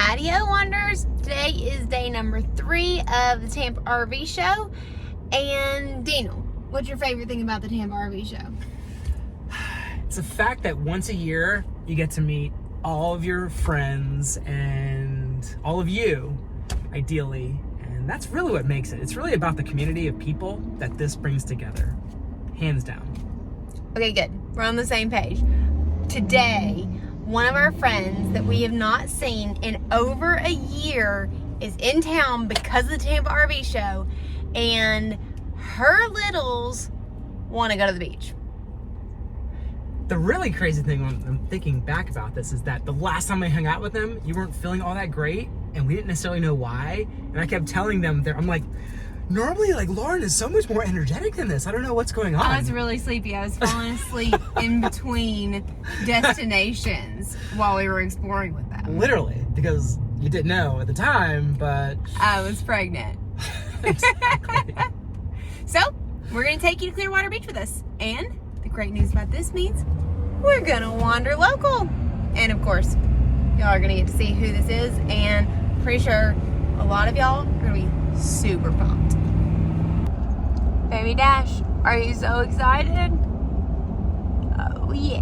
Howdy-o, Wanderers. Today is day number 3 of the Tampa RV show. And Daniel, what's your favorite thing about the Tampa RV show? It's the fact that once a year you get to meet all of your friends and all of you, ideally. And that's really what makes it. It's really about the community of people that this brings together. Hands down. Okay, good. We're on the same page. Today, one of our friends that we have not seen in over a year is in town because of the Tampa RV show, and her littles want to go to the beach. The really crazy thing when I'm thinking back about this is that the last time I hung out with them, you weren't feeling all that great, and we didn't necessarily know why. And I kept telling them, I'm like, normally, like, Lauren is so much more energetic than this. I don't know what's going on. I was really sleepy. I was falling asleep in between destinations while we were exploring with them. Literally, because you didn't know at the time, but... I was pregnant. Exactly. So, we're going to take you to Clearwater Beach with us. And the great news about this means we're going to wander local. And of course, y'all are going to get to see who this is. And pretty sure a lot of y'all are going to be super pumped. Baby Dash, are you so excited? Oh yeah.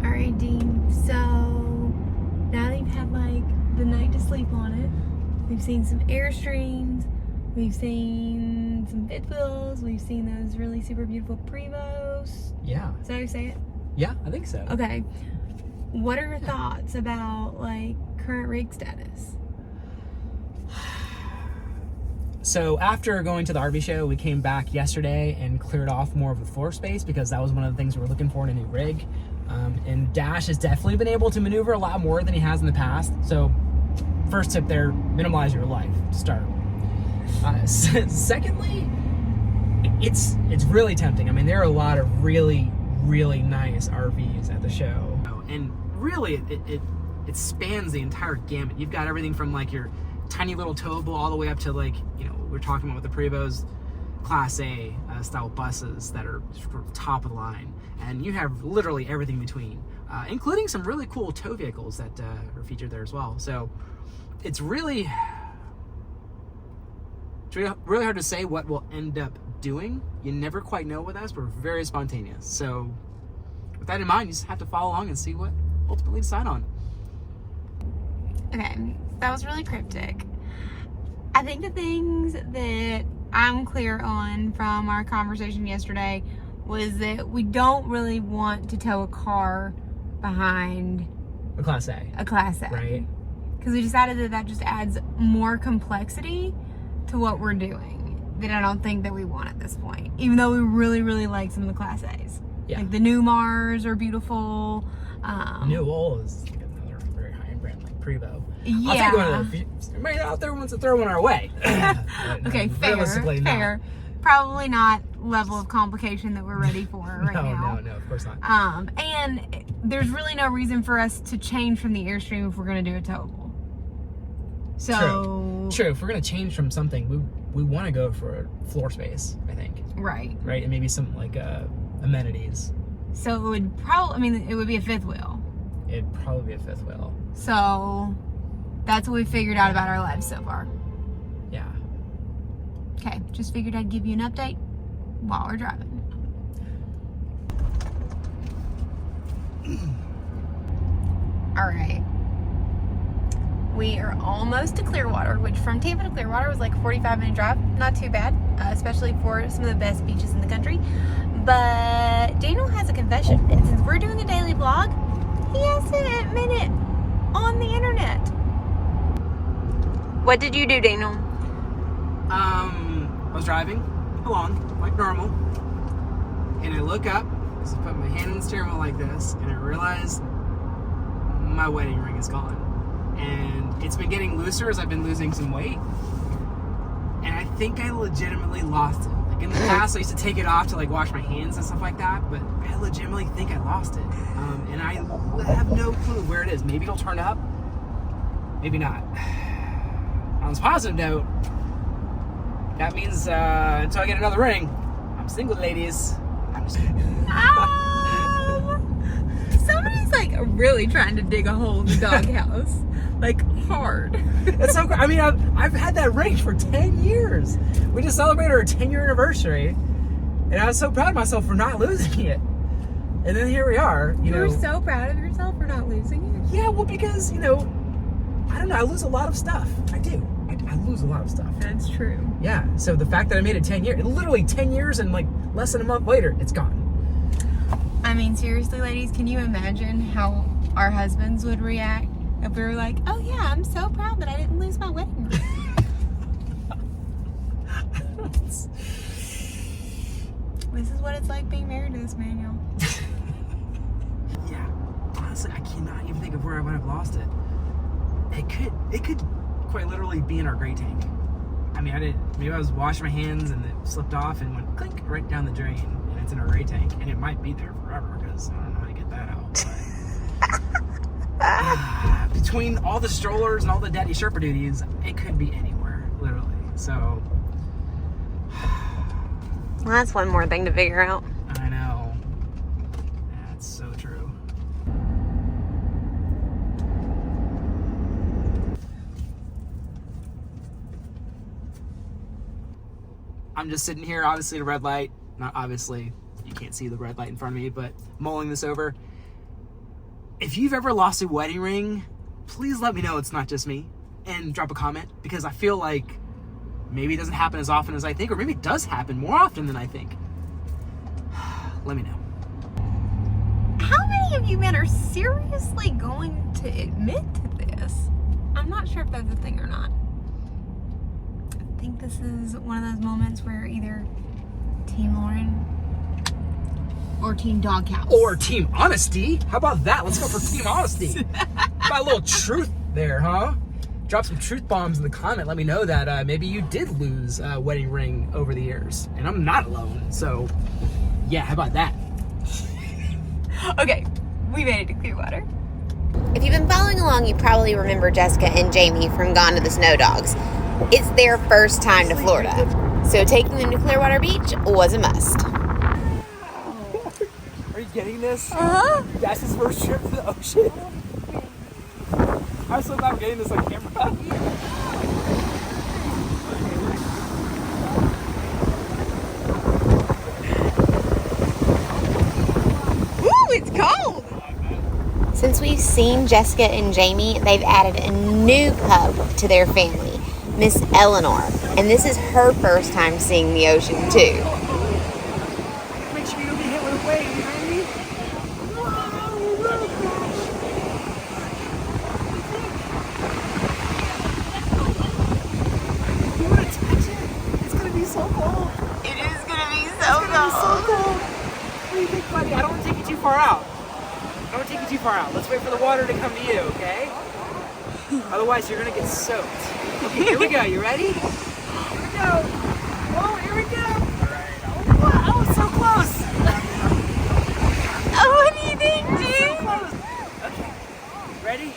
Alright, Dean, so now that you've had like the night to sleep on it, we've seen some AIRSTREAMs, we've seen some fifth wheels, we've seen those really super beautiful Prevos. Yeah. Is that how you say it? Yeah, I think so. Okay. What are your thoughts about like current rig status? So after going to the RV show, we came back yesterday and cleared off more of the floor space because that was one of the things we were looking for in a new rig. And Dash has definitely been able to maneuver a lot more than he has in the past. So first tip there, minimize your life to start. Secondly, it's really tempting. I mean, there are a lot of really, really nice RVs at the show. And really, it spans the entire gamut. You've got everything from like your tiny little towable all the way up to like, you know, we're talking about with the Prevos, Class A style buses that are sort of top of the line. And you have literally everything between, including some really cool tow vehicles that are featured there as well. So it's really hard to say what we'll end up doing. You never quite know with us. We're very spontaneous. So with that in mind, you just have to follow along and see what ultimately decide on. Okay, that was really cryptic. I think the things that I'm clear on from our conversation yesterday was that we don't really want to tow a car behind A Class A. a Class A. Right? Because we decided that that just adds more complexity to what we're doing that I don't think that we want at this point. Even though we really, really like some of the Class A's. Yeah. Like the new Mars are beautiful. New Old is like another very high-end brand like Prevo. Yeah. I'll take one of those. Somebody out there wants to throw one our way. Okay, Realistically, fair. Probably not level of complication that we're ready for right now. No, of course not. And there's really no reason for us to change from the AIRSTREAM if we're going to do a towable. So True. If we're gonna change from something, we want to go for a floor space. I think. Right. And maybe some like amenities. So it would probably, I mean, it would be a fifth wheel. It'd probably be a fifth wheel. So that's what we figured out about our lives so far. Yeah. Okay, just figured I'd give you an update while we're driving. All right. We are almost to Clearwater, which from Tampa to Clearwater was like a 45-minute drive. Not too bad, especially for some of the best beaches in the country. But Daniel has a confession, and since we're doing a daily vlog, he has to admit it on the internet. What did you do, Daniel? I was driving along like normal, and I look up, so I put my hand on the steering wheel like this, and I realize my wedding ring is gone. And it's been getting looser as I've been losing some weight. And I think I legitimately lost it. Like in the past, I used to take it off to like wash my hands and stuff like that, but I legitimately think I lost it. And I have no clue where it is. Maybe it'll turn up, maybe not. On this positive note, that means until I get another ring, I'm single, ladies. I'm just kidding. Somebody's like really trying to dig a hole in the doghouse. Like hard. It's so. I mean, I've had that ring for 10 years. We just celebrated our 10-year anniversary, and I was so proud of myself for not losing it. And then here we are. You You're know, so proud of yourself for not losing it. Yeah, well, because I don't know. I lose a lot of stuff. I do. I lose a lot of stuff. That's true. Yeah. So the fact that I made it 10 years, literally 10 years, and like less than a month later, it's gone. I mean, seriously, ladies, can you imagine how our husbands would react if we were like, "Oh yeah, I'm so proud that I didn't lose my wedding ring." This is what it's like being married to this man, y'all. Yeah, honestly, I cannot even think of where I would have lost it. It could quite literally be in our gray tank. I mean, maybe I was washing my hands and it slipped off and went clink right down the drain, and it's in our gray tank, and it might be there forever because I don't know how to get that out. But between all the strollers and all the daddy Sherpa duties, it could be anywhere, literally. So. Well, that's one more thing to figure out. I know. That's so true. I'm just sitting here, obviously, at a red light. Not obviously, you can't see the red light in front of me, but mulling this over. If you've ever lost a wedding ring, please let me know it's not just me. And drop a comment, because I feel like maybe it doesn't happen as often as I think, or maybe it does happen more often than I think. Let me know. How many of you men are seriously going to admit to this? I'm not sure if that's a thing or not. I think this is one of those moments where either Team Lauren or Team Doghouse. Or Team Honesty. How about that? Let's go for Team Honesty. Got a little truth there, huh? Drop some truth bombs in the comment. Let me know that maybe you did lose a wedding ring over the years. And I'm not alone. So, yeah, how about that? Okay, we made it to Clearwater. If you've been following along, you probably remember Jessica and Jamie from Gone to the Snow Dogs. It's their first time to Florida, so taking them to Clearwater Beach was a must. Are you getting this? Uh-huh. That's his first trip to the ocean. I'm so glad we're getting this on camera. Ooh, it's cold. Since we've seen Jessica and Jamie, they've added a new cub to their family, Miss Eleanor, and this is her first time seeing the ocean too. Make sure you don't get hit with a wave behind me. You want to touch it? It's going to be so cold. It is gonna be so It's gonna be so cold. What do you think, buddy? I don't want to take you too far out. I don't want to take you too far out. Let's wait for the water to come to you, okay? Otherwise, you're going to get soaked. Okay, here we go. You ready? Here we go. Oh, here we go. All right. Oh, wow, it's so close. Oh, what do you think, dude? Close. Okay. Ready?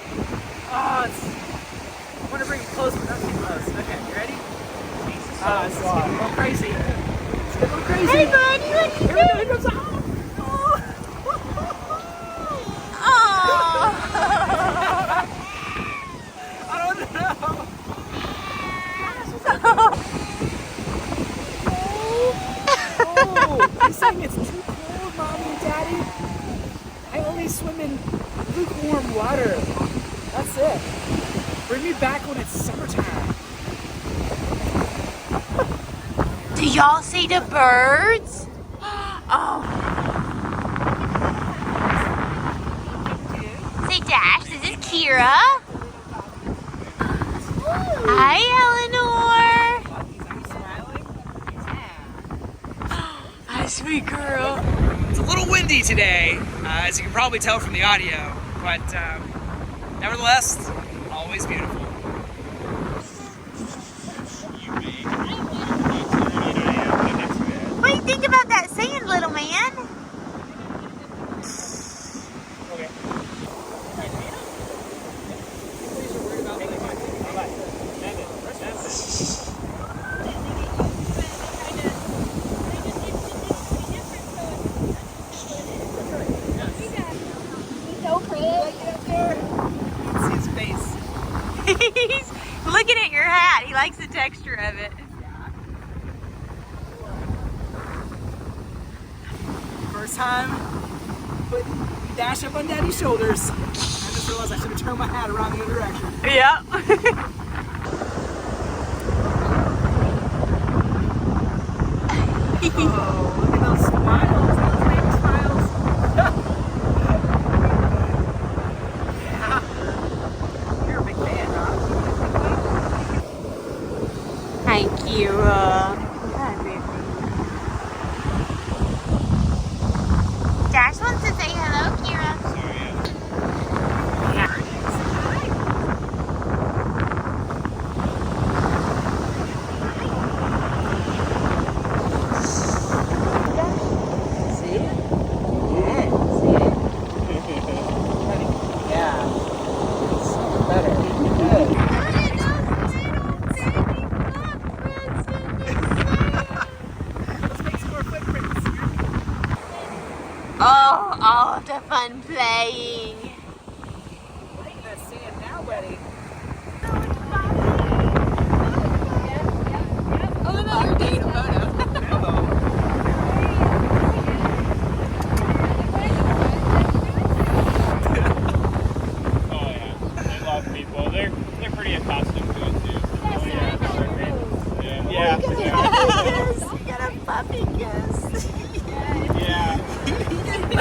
Oh, I want to bring it close, but not too close. Okay, you ready? It's getting a little crazy. It's getting a little crazy. Hey, buddy, what do you Here we go. think? Here goes. Oh. Oh. I don't know. Oh, I'm saying it's too cold, Mommy and Daddy. I only swim in lukewarm water. That's it. Bring me back when it's summertime. Do y'all see the birds? Oh. Say, Dash, this is Kira. Hi, Eleanor. Are you smiling? Hi, sweet girl. It's a little windy today, as you can probably tell from the audio, but nevertheless, always beautiful. think about that sand, little man? He's looking at your hat. He likes the texture of it. First time putting Dash up on Daddy's shoulders. I just realized I should have turned my hat around the other direction. Yep. Oh, look at those smiles. Those baby smiles. Yeah. You're a big fan, huh? Hi, Kira. Dash wants to say hello, Kira. Oh, all of the fun playing. Look at that sand now, buddy. Oh, no, you're taking a photo. Oh yeah, they love people. They're pretty accustomed to it too. Oh yeah, yeah. You got a puppy kiss. Yeah. You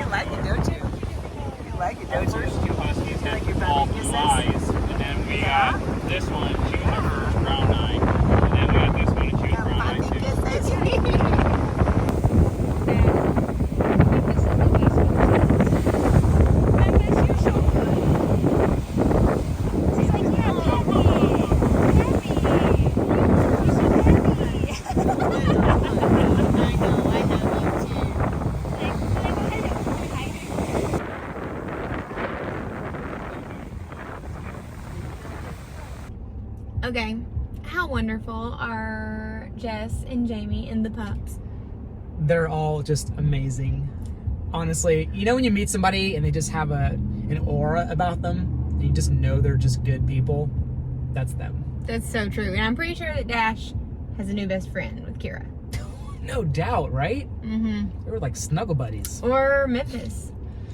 like it, don't you? You like it, Our don't you? first two huskies had Like your all puppy blue kisses? eyes, and then we got this one. She was our first brown eye, and then we got this one, and she was brown eye too. Okay, how wonderful are Jess and Jamie and the pups? They're all just amazing. Honestly, you know when you meet somebody and they just have an aura about them, and you just know they're just good people? That's them. That's so true. And I'm pretty sure that Dash has a new best friend with Kira. No doubt, right? Mm-hmm. They were like snuggle buddies. Or Memphis.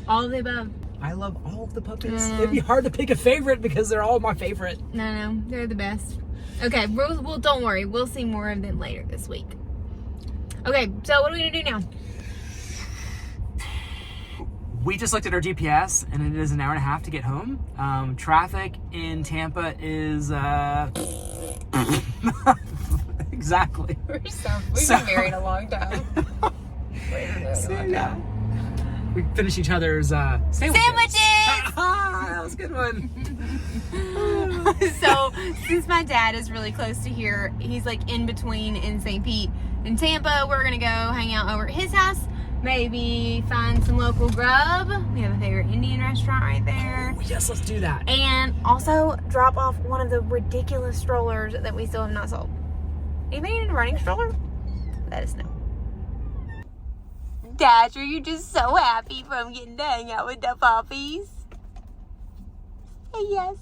All of the above. I love all of the puppies. It'd be hard to pick a favorite because they're all my favorite. No, they're the best. Okay, we'll don't worry. We'll see more of them later this week. Okay, so what are we gonna do now? We just looked at our GPS and it is an hour and a half to get home. Traffic in Tampa is exactly. We've been married a long time. Yeah. We finished each other's sandwiches. That was a good one. So, since my dad is really close to here, he's like in between in St. Pete and Tampa. We're gonna go hang out over at his house. Maybe find some local grub. We have a favorite Indian restaurant right there. Oh, yes, let's do that. And also drop off one of the ridiculous strollers that we still have not sold. Anybody need a running stroller? Let us know. Dash, are you just so happy from getting to hang out with the puppies? Say yes.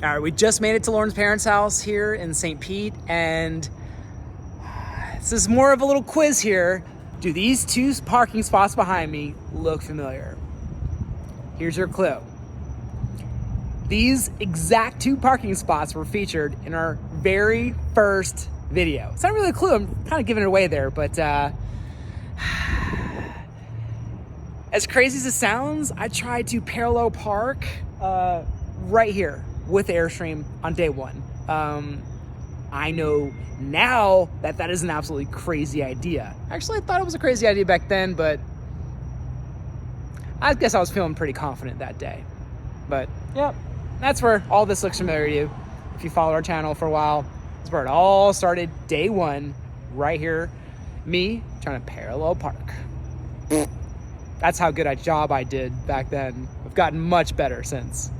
All right, we just made it to Lauren's parents' house here in St. Pete, and this is more of a little quiz here. Do these two parking spots behind me look familiar? Here's your clue. These exact two parking spots were featured in our very first video. It's not really a clue, I'm kind of giving it away there, but as crazy as it sounds, I tried to parallel park right here with AIRSTREAM on day one. I know now that that is an absolutely crazy idea. Actually, I thought it was a crazy idea back then, but I guess I was feeling pretty confident that day. But, yep, that's where all this looks familiar to you. If you follow our channel for a while, that's where it all started, day one, right here. Me trying to parallel park. That's how good a job I did back then. I've gotten much better since.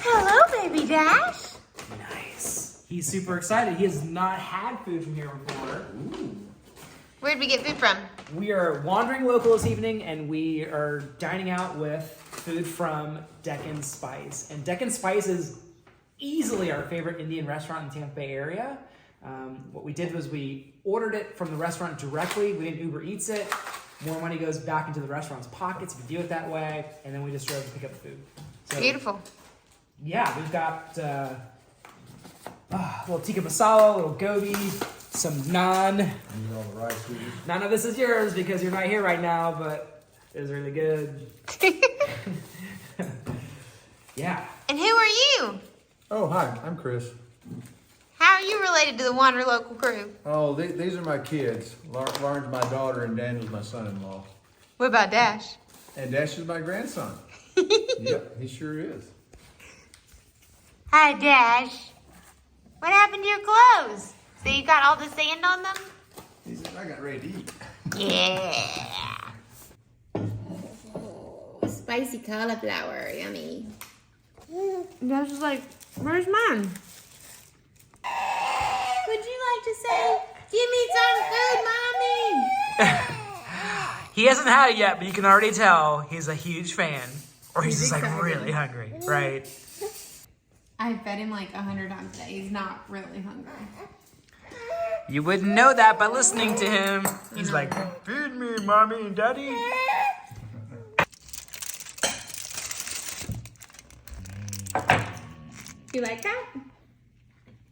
Hello, baby Dash. Nice. He's super excited. He has not had food from here before. Ooh. Where'd we get food from? We are wandering local this evening, and we are dining out with food from Deck and Spice. And Deck and Spice is easily our favorite Indian restaurant in the Tampa Bay area. What we did was we ordered it from the restaurant directly. We didn't Uber Eats it. More money goes back into the restaurant's pockets if you do it that way. And then we just drove to pick up the food. So, Beautiful. yeah, we've got a little tikka masala, a little gobi, some naan. None of this is yours because you're not here right now, but it was really good. Yeah. And who are you? Oh, hi, I'm Chris. How are you related to the Wanderlocal crew? Oh, these are my kids. Lauren's my daughter and Daniel's my son-in-law. What about Dash? And Dash is my grandson. Yep, he sure is. Hi, Dash. What happened to your clothes? So you got all the sand on them? He said, I got ready to eat. Yeah. Spicy cauliflower, yummy. Dash is like, where's mine? Would you like to say, give me some food, Mommy? He hasn't had it yet, but you can already tell he's a huge fan. Or he's just like really hungry, right? I fed him like 100 times a day. He's not really hungry. You wouldn't know that by listening to him. He's like, feed me, mommy and daddy. You like that?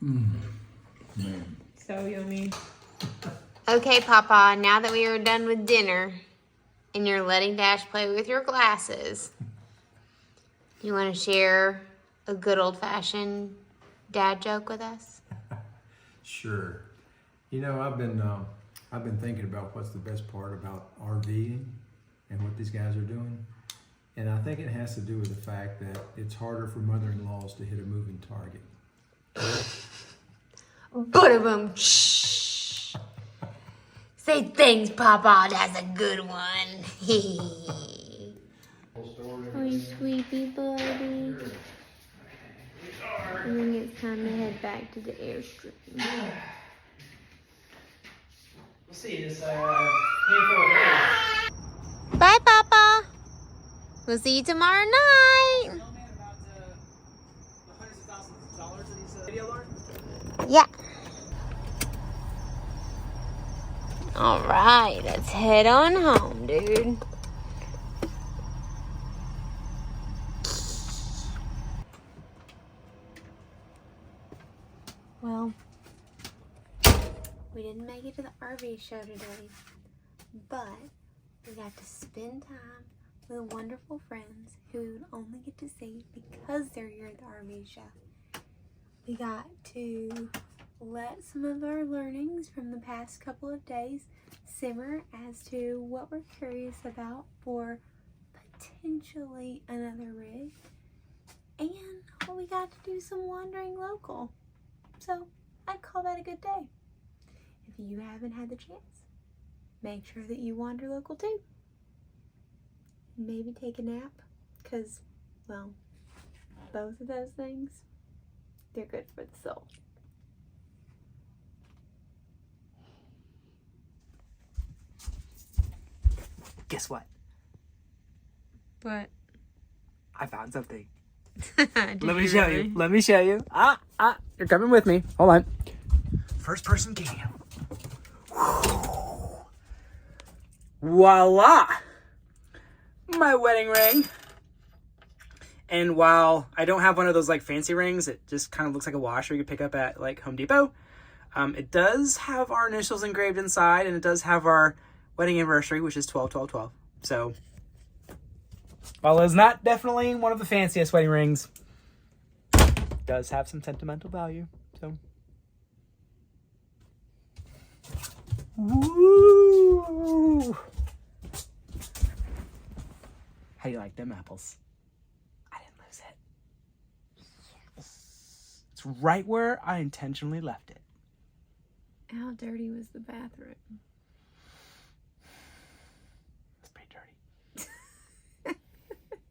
Man. So yummy. Okay, Papa, now that we are done with dinner and you're letting Dash play with your glasses, you want to share a good old-fashioned dad joke with us? Sure. You know, I've been thinking about what's the best part about RVing and what these guys are doing. And I think it has to do with the fact that it's harder for mother-in-laws to hit a moving target. Boom! Shh. Say thanks, Papa. That's a good one. Oh, sweetie buddy. I think it's time to head back to the Airstream. We'll see you this handful of days. Bye, Papa. We'll see you tomorrow night. Yeah. All right, let's head on home, dude. Well, we didn't make it to the RV show today, but we got to spend time with wonderful friends who we would only get to see because they're here at the RV show. We got to let some of our learnings from the past couple of days simmer as to what we're curious about for potentially another rig. And we got to do some wandering local. So I'd call that a good day. If you haven't had the chance, make sure that you wander local too. Maybe take a nap, because, well, both of those things, they're good for the soul. Guess what? What? I found something. Let Let me show you. Let me show you. You're coming with me. Hold on. First person cam. Voila! My wedding ring. And while I don't have one of those like fancy rings, it just kind of looks like a washer you pick up at like Home Depot. It does have our initials engraved inside, and it does have our wedding anniversary, which is 12/12/12. So While it's not definitely one of the fanciest wedding rings, does have some sentimental value. So, woo! How do you like them apples? I didn't lose it. Yes. It's right where I intentionally left it. How dirty was the bathroom? It's pretty dirty.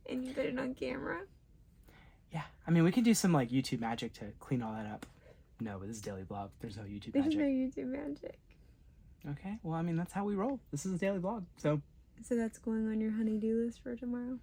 And you put it on camera? Yeah, I mean, we can do some like YouTube magic to clean all that up. No, but this is daily vlog. There's no YouTube There's magic. no YouTube magic. Okay, well, I mean, that's how we roll. This is a daily vlog, so. So that's going on your honey-do list for tomorrow?